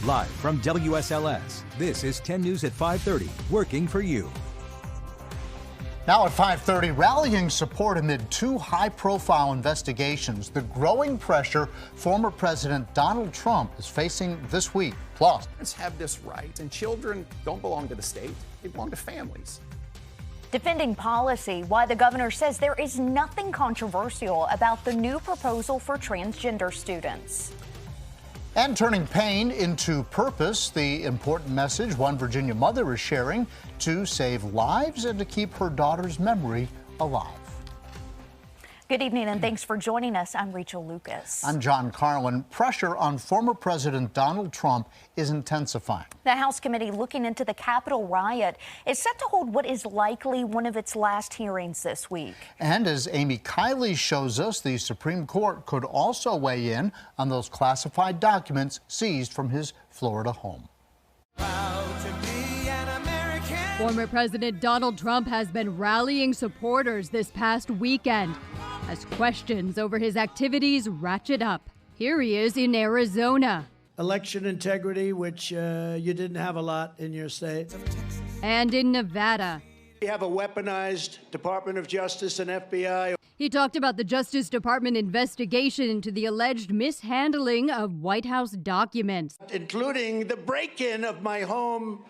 Live from WSLS, this is 10 News at 5:30, working for you. Now at 5:30, rallying support amid two high-profile investigations. The growing pressure former President Donald Trump is facing this week. Plus, parents have this right, and children don't belong to the state, they belong to families. Defending policy, why the governor says there is nothing controversial about the new proposal for transgender students. And turning pain into purpose, the important message one Virginia mother is sharing to save lives and to keep her daughter's memory alive. Good evening and thanks for joining us. I'm Rachel Lucas. I'm John Carlin. Pressure on former President Donald Trump is intensifying. The House committee looking into the Capitol riot is set to hold what is likely one of its last hearings this week. And as Amy Kiley shows us, the Supreme Court could also weigh in on those classified documents seized from his Florida home. Former President Donald Trump has been rallying supporters this past weekend as questions over his activities ratchet up. Here he is in Arizona. Election integrity, which you didn't have a lot in your state. And in Nevada. We have a weaponized Department of Justice and FBI. He talked about the Justice Department investigation into the alleged mishandling of White House documents, including the break-in of my home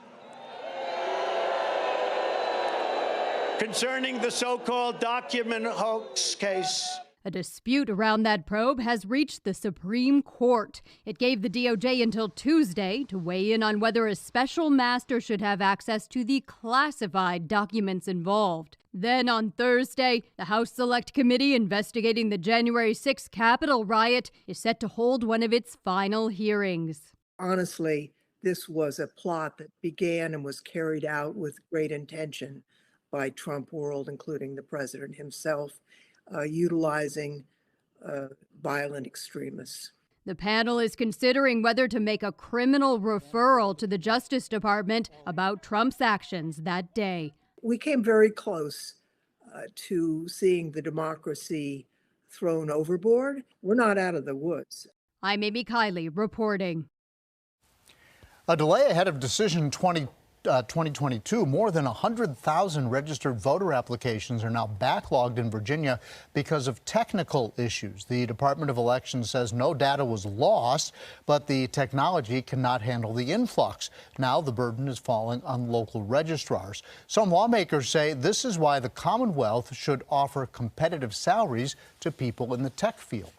concerning the so-called document hoax case. A dispute around that probe has reached the Supreme Court. It gave the DOJ until Tuesday to weigh in on whether a special master should have access to the classified documents involved. Then on Thursday, the House Select Committee investigating the January 6th Capitol riot is set to hold one of its final hearings. Honestly, this was a plot that began and was carried out with great intention by Trump world, including the president himself, utilizing violent extremists. The panel is considering whether to make a criminal referral to the Justice Department about Trump's actions that day. We came very close to seeing the democracy thrown overboard. We're not out of the woods. I'm Amy Kiley reporting. A delay ahead of decision 2022, more than 100,000 registered voter applications are now backlogged in Virginia because of technical issues. The Department of Elections says no data was lost, but the technology cannot handle the influx. Now the burden is falling on local registrars. Some lawmakers say this is why the Commonwealth should offer competitive salaries to people in the tech field.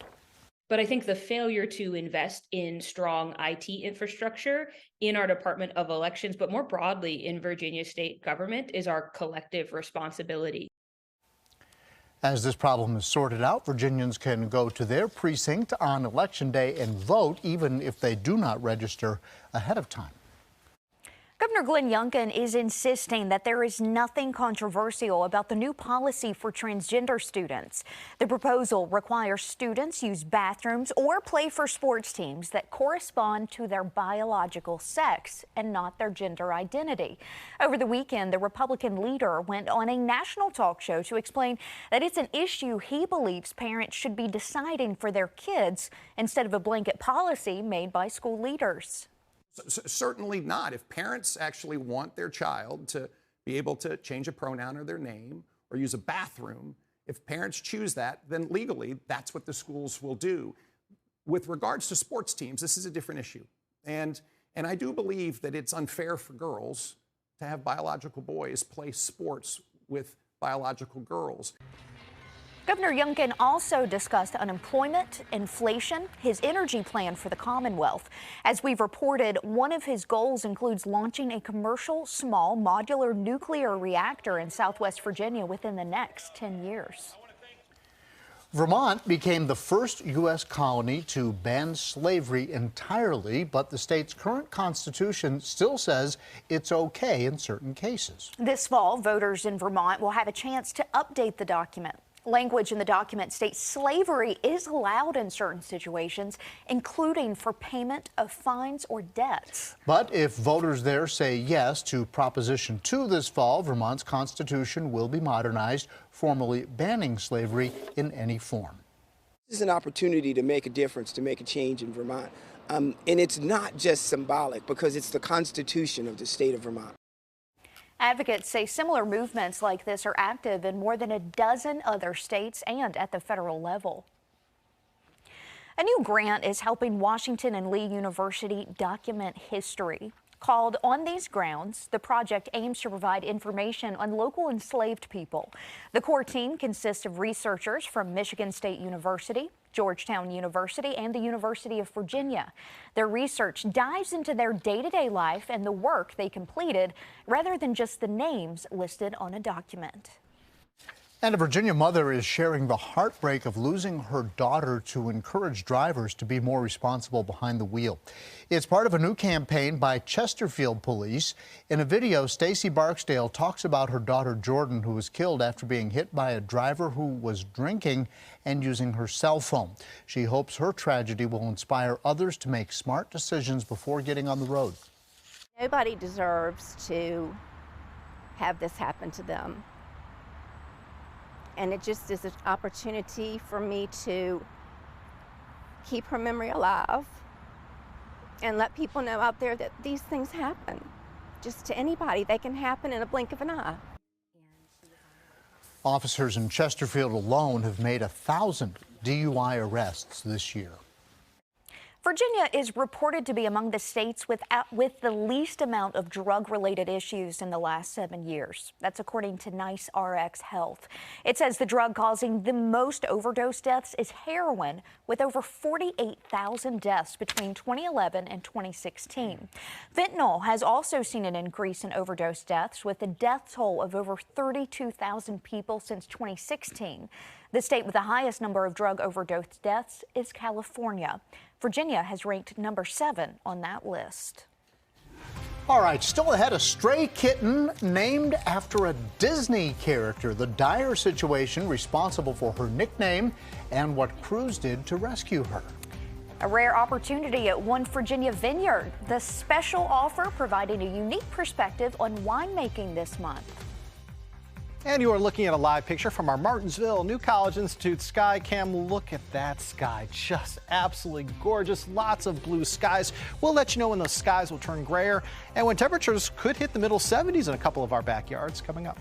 But I think the failure to invest in strong IT infrastructure in our Department of Elections, but more broadly in Virginia state government, is our collective responsibility. As this problem is sorted out, Virginians can go to their precinct on Election Day and vote, even if they do not register ahead of time. Governor Glenn Youngkin is insisting that there is nothing controversial about the new policy for transgender students. The proposal requires students use bathrooms or play for sports teams that correspond to their biological sex and not their gender identity. Over the weekend, the Republican leader went on a national talk show to explain that it's an issue he believes parents should be deciding for their kids instead of a blanket policy made by school leaders. Certainly not. If parents actually want their child to be able to change a pronoun or their name or use a bathroom, if parents choose that, then legally that's what the schools will do. With regards to sports teams, this is a different issue. And I do believe that it's unfair for girls to have biological boys play sports with biological girls. Governor Youngkin also discussed unemployment, inflation, his energy plan for the Commonwealth. As we've reported, one of his goals includes launching a commercial small modular nuclear reactor in Southwest Virginia within the next 10 years. Vermont became the first U.S. colony to ban slavery entirely, but the state's current constitution still says it's okay in certain cases. This fall, voters in Vermont will have a chance to update the document. Language in the document states slavery is allowed in certain situations, including for payment of fines or debts. But if voters there say yes to Proposition 2 this fall, Vermont's constitution will be modernized, formally banning slavery in any form. This is an opportunity to make a difference, to make a change in Vermont. And it's not just symbolic because it's the Constitution of the state of Vermont. Advocates say similar movements like this are active in more than a dozen other states and at the federal level. A new grant is helping Washington and Lee University document history. Called On These Grounds, the project aims to provide information on local enslaved people. The core team consists of researchers from Michigan State University, Georgetown University, and the University of Virginia. Their research dives into their day-to-day life and the work they completed, rather than just the names listed on a document. And a Virginia mother is sharing the heartbreak of losing her daughter to encourage drivers to be more responsible behind the wheel. It's part of a new campaign by Chesterfield Police. In a video, Stacy Barksdale talks about her daughter Jordan, who was killed after being hit by a driver who was drinking and using her cell phone. She hopes her tragedy will inspire others to make smart decisions before getting on the road. Nobody deserves to have this happen to them. And it just is an opportunity for me to keep her memory alive and let people know out there that these things happen. Just to anybody, they can happen in a blink of an eye. Officers in Chesterfield alone have made 1,000 DUI arrests this year. Virginia is reported to be among the states with the least amount of drug-related issues in the last 7 years. That's according to NICE RX Health. It says the drug causing the most overdose deaths is heroin, with over 48,000 deaths between 2011 and 2016. Fentanyl has also seen an increase in overdose deaths, with a death toll of over 32,000 people since 2016. The state with the highest number of drug overdose deaths is California. Virginia has ranked number 7 on that list. All right, still ahead, a stray kitten named after a Disney character, the dire situation responsible for her nickname, and what crews did to rescue her. A rare opportunity at one Virginia vineyard. The special offer providing a unique perspective on winemaking this month. And you are looking at a live picture from our Martinsville New College Institute sky cam. Look at that sky, just absolutely gorgeous. Lots of blue skies. We'll let you know when those skies will turn grayer and when temperatures could hit the middle 70s in a couple of our backyards coming up.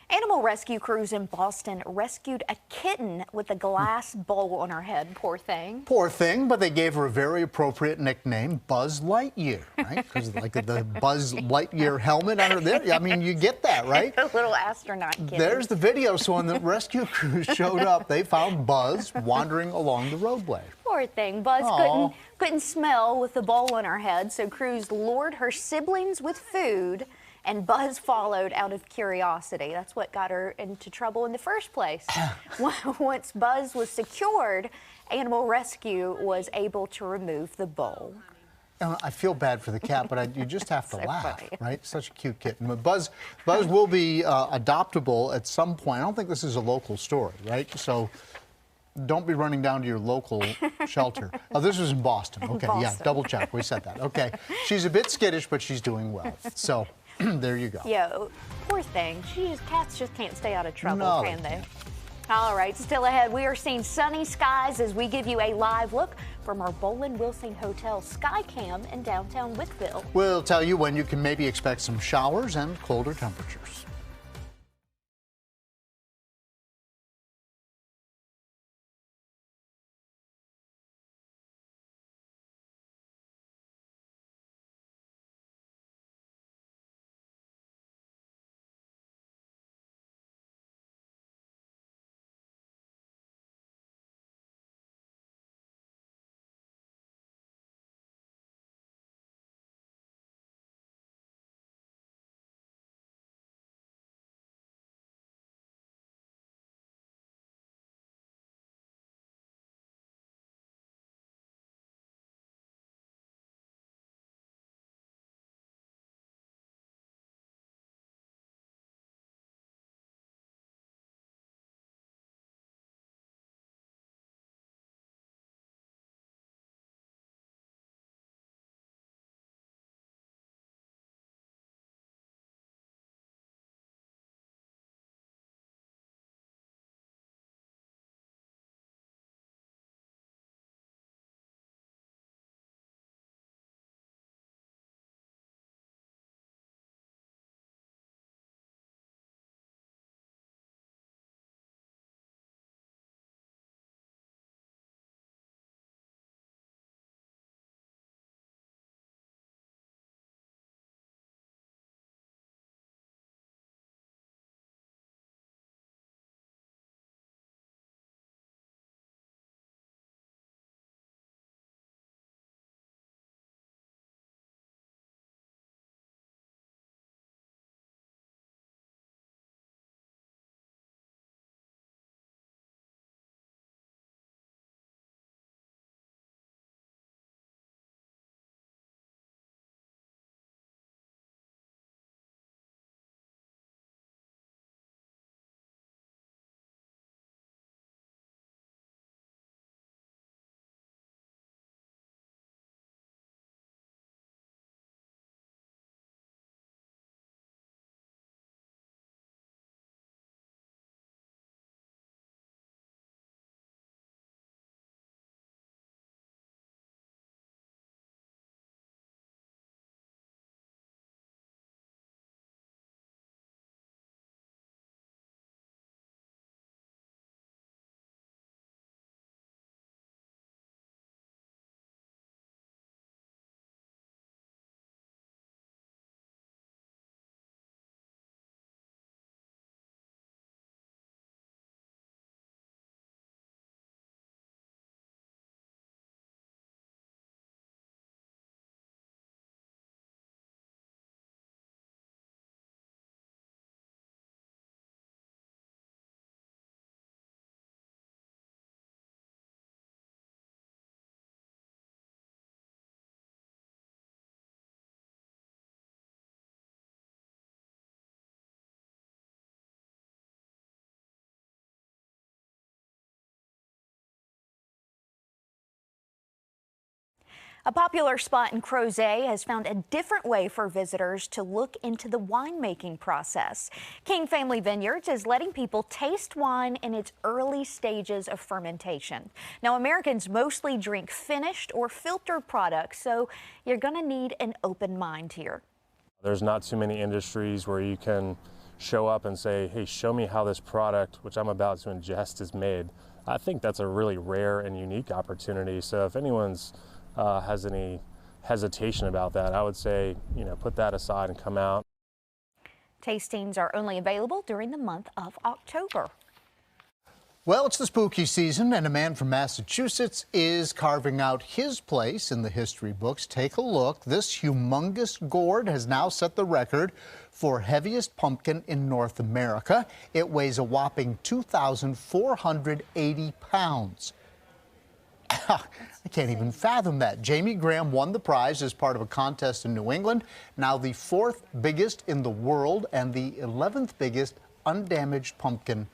Animal rescue crews in Boston rescued a kitten with a glass bowl on her head. Poor thing. Poor thing, but they gave her a very appropriate nickname, Buzz Lightyear, right? Because like the Buzz Lightyear helmet on her there. I mean, you get that, right? The little astronaut kitten. There's the video. So when the rescue crews showed up, they found Buzz wandering along the roadway. Poor thing. Buzz couldn't smell with the bowl on her head, so crews lured her siblings with food, and Buzz followed out of curiosity. That's what got her into trouble in the first place. Once Buzz was secured, Animal Rescue was able to remove the bowl. I feel bad for the cat, but you just have to So laugh, funny. right? Such a cute kitten. But Buzz will be adoptable at some point. I don't think this is a local story, right? So don't be running down to your local shelter. Oh, this was in Boston. Okay, yeah, double check. We said that. Okay. She's a bit skittish, but she's doing well. So there you go. Yeah, poor thing. Cats just can't stay out of trouble, No, can they? All right, still ahead, we are seeing sunny skies as we give you a live look from our Bolin Wilson Hotel Sky Cam in downtown Wickville. We'll tell you when you can maybe expect some showers and colder temperatures. A popular spot in Crozet has found a different way for visitors to look into the winemaking process. King Family Vineyards is letting people taste wine in its early stages of fermentation. Now, Americans mostly drink finished or filtered products, so you're going to need an open mind here. There's not too many industries where you can show up and say, hey, show me how this product, which I'm about to ingest, is made. I think that's a really rare and unique opportunity. So if anyone's has any hesitation about that, I would say, put that aside and come out. Tastings are only available during the month of October. Well, it's the spooky season, and a man from Massachusetts is carving out his place in the history books. Take a look. This humongous gourd has now set the record for heaviest pumpkin in North America. It weighs a whopping 2,480 pounds. I can't even fathom that. Jamie Graham won the prize as part of a contest in New England, now the 4th biggest in the world and the 11th biggest undamaged pumpkin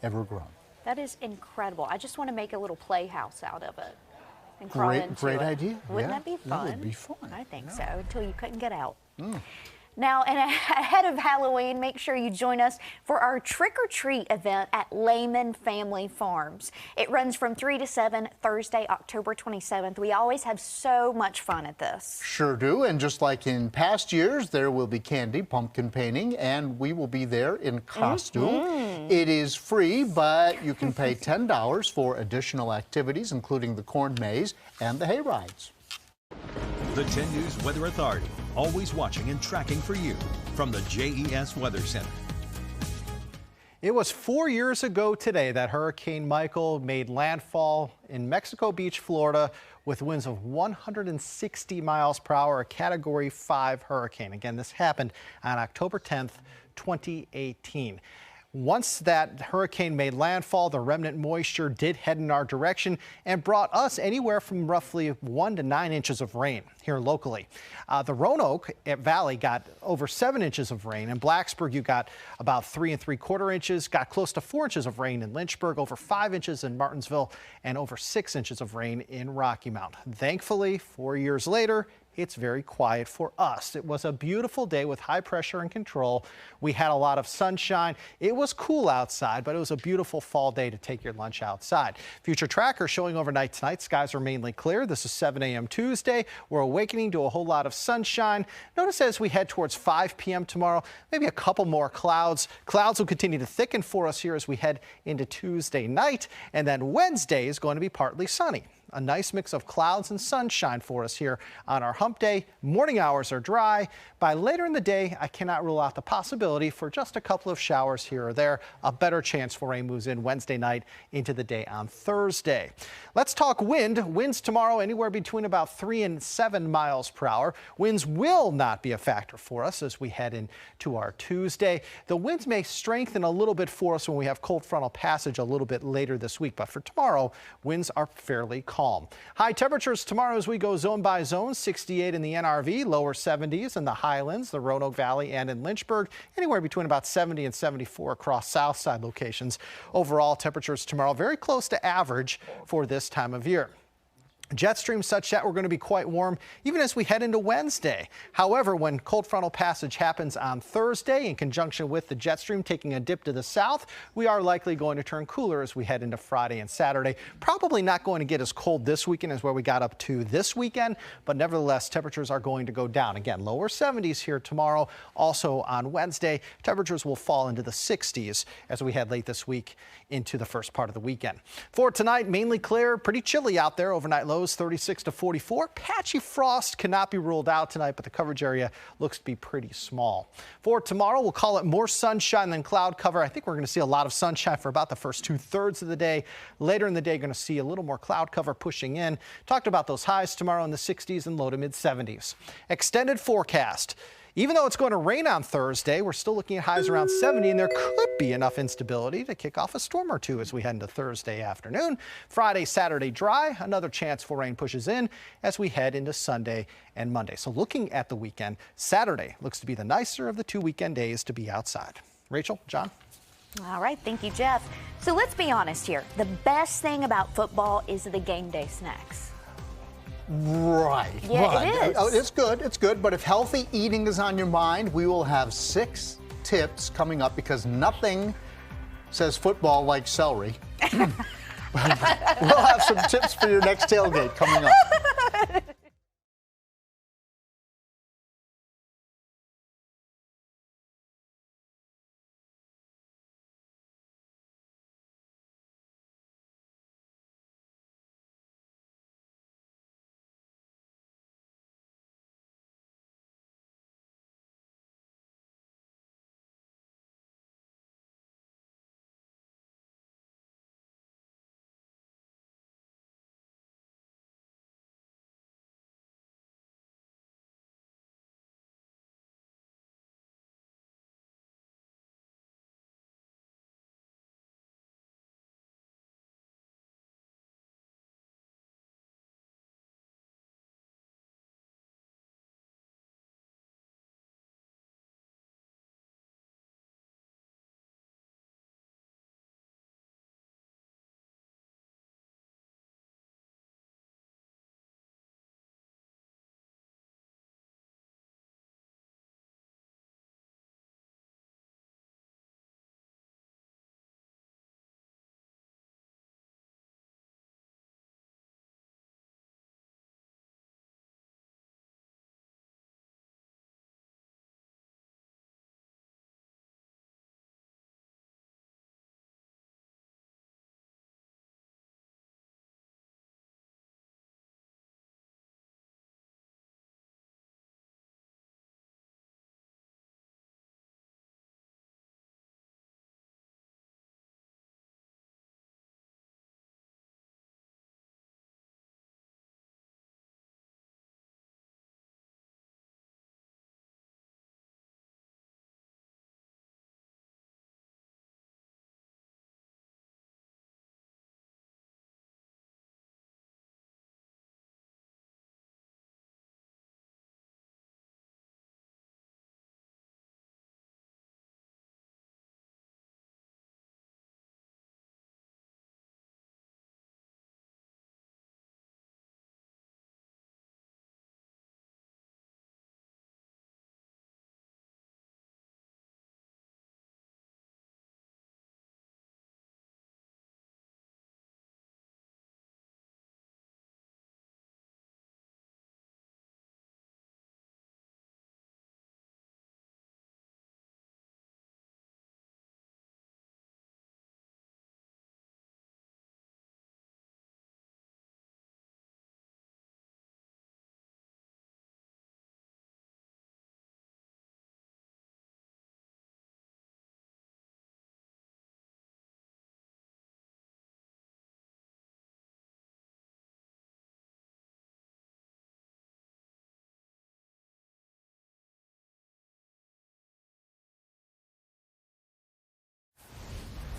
ever grown. That is incredible. I just want to make a little playhouse out of it and crawl into Great it. idea. Wouldn't Yeah, that be fun? that would be fun. I think so, until you couldn't get out. Now, and ahead of Halloween, make sure you join us for our trick-or-treat event at Lehman Family Farms. It runs from 3 to 7, Thursday, October 27th. We always have so much fun at this. Sure do, and just like in past years, there will be candy, pumpkin painting, and we will be there in costume. It is free, but you can pay $10 for additional activities, including the corn maze and the hay rides. The 10 News Weather Authority, always watching and tracking for you from the JES Weather Center. It was 4 years ago today that Hurricane Michael made landfall in Mexico Beach, Florida, with winds of 160 miles per hour, a Category 5 hurricane. Again, this happened on October 10th, 2018. Once that hurricane made landfall, the remnant moisture did head in our direction and brought us anywhere from roughly 1 to 9 inches of rain here locally. The Roanoke Valley got over 7 inches of rain. In Blacksburg, you got about 3 3/4 inches, got close to 4 inches of rain in Lynchburg, over 5 inches in Martinsville, and over 6 inches of rain in Rocky Mount. Thankfully, 4 years later, it's very quiet for us. It was a beautiful day with high pressure and control. We had a lot of sunshine. It was cool outside, but it was a beautiful fall day to take your lunch outside. Future tracker showing overnight tonight. Skies are mainly clear. This is 7 a.m. Tuesday. We're awakening to a whole lot of sunshine. Notice as we head towards 5 p.m. tomorrow, maybe a couple more clouds. Clouds will continue to thicken for us here as we head into Tuesday night. And then Wednesday is going to be partly sunny. A nice mix of clouds and sunshine for us here on our hump day. Morning hours are dry. By later in the day, I cannot rule out the possibility for just a couple of showers here or there. A better chance for rain moves in Wednesday night into the day on Thursday. Let's talk wind. Winds tomorrow anywhere between about 3 and 7 miles per hour. Winds will not be a factor for us as we head into our Tuesday. The winds may strengthen a little bit for us when we have cold frontal passage a little bit later this week. But for tomorrow, winds are fairly calm. High temperatures tomorrow as we go zone by zone. 68 in the NRV, lower 70s in the Highlands, the Roanoke Valley, and in Lynchburg. Anywhere between about 70 and 74 across south side locations. Overall temperatures tomorrow very close to average for this time of year. Jet stream such that we're going to be quite warm even as we head into Wednesday. However, when cold frontal passage happens on Thursday in conjunction with the jet stream taking a dip to the south, we are likely going to turn cooler as we head into Friday and Saturday. Probably not going to get as cold this weekend as where we got up to this weekend, but nevertheless, temperatures are going to go down. Again, lower 70s here tomorrow. Also on Wednesday, temperatures will fall into the 60s as we head late this week into the first part of the weekend. For tonight, mainly clear, pretty chilly out there. Overnight lows 36 to 44. Patchy frost cannot be ruled out tonight, but the coverage area looks to be pretty small. For tomorrow, we'll call it more sunshine than cloud cover. I think we're going to see a lot of sunshine for about the first 2/3 of the day. Later in the day, going to see a little more cloud cover pushing in. Talked about those highs tomorrow in the 60s and low to mid 70s. Extended forecast. Even though it's going to rain on Thursday, we're still looking at highs around 70, and there could be enough instability to kick off a storm or two as we head into Thursday afternoon. Friday, Saturday, dry. Another chance for rain pushes in as we head into Sunday and Monday. So looking at the weekend, Saturday looks to be the nicer of the 2 weekend days to be outside. Rachel, John? All right, thank you, Jeff. So let's be honest here. The best thing about football is the game day snacks. Right. Yeah, it is. Oh, it's good. It's good. But if healthy eating is on your mind, we will have 6 tips coming up because nothing says football like celery. We'll have some tips for your next tailgate coming up.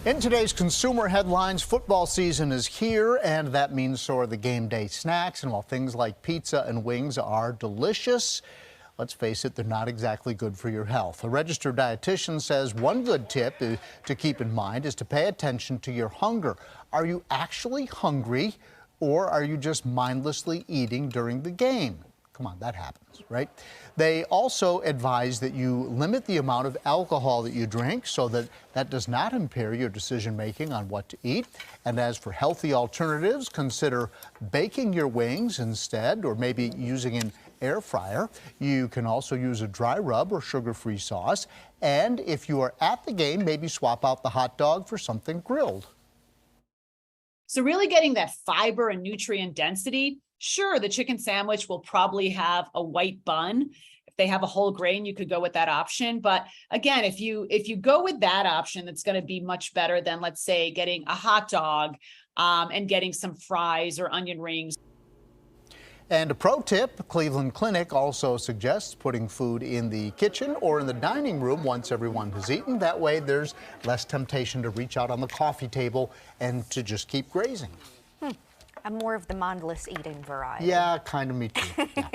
In today's consumer headlines, football season is here, and that means so are the game day snacks. And while things like pizza and wings are delicious, let's face it, they're not exactly good for your health. A registered dietitian says one good tip to keep in mind is to pay attention to your hunger. Are you actually hungry, or are you just mindlessly eating during the game? Come on, that happens, right? They also advise that you limit the amount of alcohol that you drink so that that does not impair your decision-making on what to eat. And as for healthy alternatives, consider baking your wings instead, or maybe using an air fryer. You can also use a dry rub or sugar-free sauce. And if you are at the game, maybe swap out the hot dog for something grilled. So really getting that fiber and nutrient density. Sure, the chicken sandwich will probably have a white bun. If they have a whole grain, you could go with that option. But again, if you go with that option, that's going to be much better than, let's say, getting a hot dog and getting some fries or onion rings. And a pro tip, Cleveland Clinic also suggests putting food in the kitchen or in the dining room once everyone has eaten. That way there's less temptation to reach out on the coffee table and to just keep grazing. I'm more of the mindless eating variety. Yeah, kind of me too. Yeah.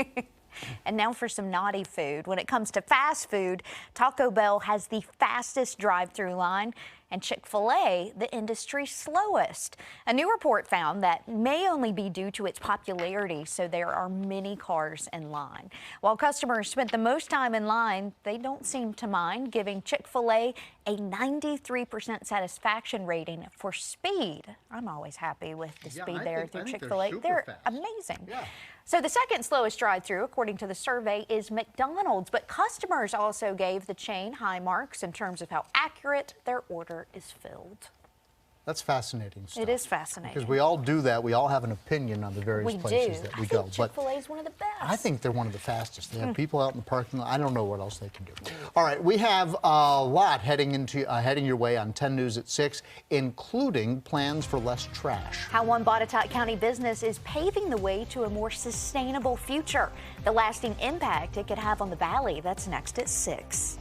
And now for some naughty food. When it comes to fast food, Taco Bell has the fastest drive-through line, and Chick-fil-A the industry's slowest. A new report found that may only be due to its popularity, so there are many cars in line. While customers spent the most time in line, they don't seem to mind, giving Chick-fil-A a 93% satisfaction rating for speed. I'm always happy with the speed there through Chick-fil-A. They're amazing. Yeah. So the second slowest drive-through, according to the survey, is McDonald's, but customers also gave the chain high marks in terms of how accurate their order is filled. That's fascinating stuff. It is fascinating. Because we all do that. We all have an opinion on the various places that we go. Chick-fil-A is one of the best. I think they're one of the fastest. They have people out in the parking lot. I don't know what else they can do. All right, we have a lot heading your way on 10 News at 6, including plans for less trash. How one Botetourt County business is paving the way to a more sustainable future. The lasting impact it could have on the valley. That's next at 6.